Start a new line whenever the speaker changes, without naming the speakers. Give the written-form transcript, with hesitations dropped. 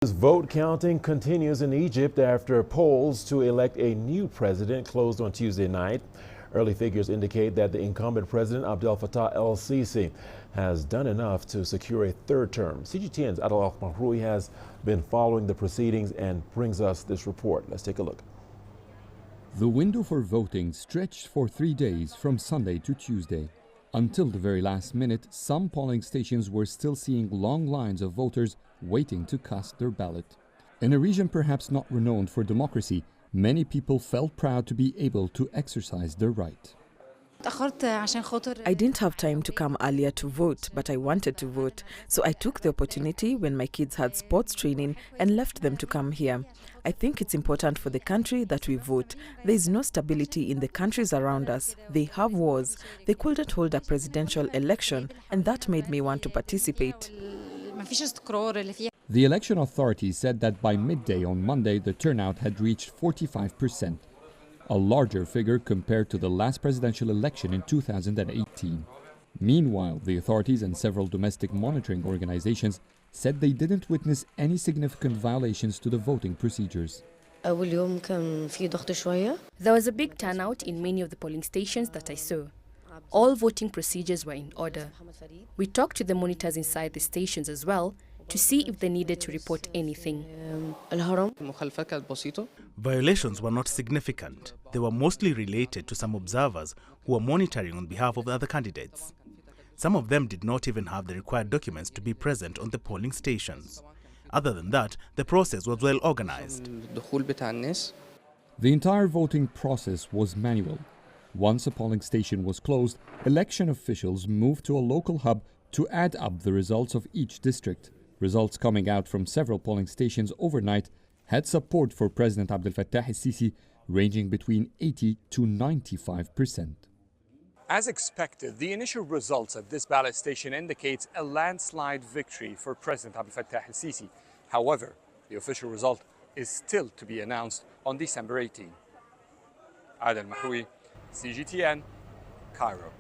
Vote counting continues in Egypt after polls to elect a new president closed on Tuesday night. Early figures indicate that the incumbent president, Abdel Fattah el-Sisi, has done enough to secure a third term. CGTN's Abdel Fattah has been following the proceedings and brings us this report. Let's take a look.
The window for voting stretched for 3 days from Sunday to Tuesday. Until the very last minute, some polling stations were still seeing long lines of voters waiting to cast their ballot. In a region perhaps not renowned for democracy, many people felt proud to be able to exercise their right.
I didn't have time to come earlier to vote, but I wanted to vote. So I took the opportunity when my kids had sports training and left them to come here. I think it's important for the country that we vote. There is no stability in the countries around us. They have wars. They couldn't hold a presidential election, and that made me want to participate.
The election authorities said that by midday on Monday, the turnout had reached 45%. A larger figure compared to the last presidential election in 2018. Meanwhile, the authorities and several domestic monitoring organizations said they didn't witness any significant violations to the voting procedures.
There was a big turnout in many of the polling stations that I saw. All voting procedures were in order. We talked to the monitors inside the stations as well to see if they needed to report anything.
Violations were not significant. They were mostly related to some observers who were monitoring on behalf of the other candidates. Some of them did not even have the required documents to be present on the polling stations. Other than that, the process was well organized.
The entire voting process was manual. Once a polling station was closed, election officials moved to a local hub to add up the results of each district. Results coming out from several polling stations overnight had support for President Abdel Fattah el-Sisi ranging between 80 to 95%.
As expected, the initial results at this ballot station indicates a landslide victory for President Abdel Fattah el-Sisi. However, the official result is still to be announced on December 18. Adel Mahroui, CGTN, Cairo.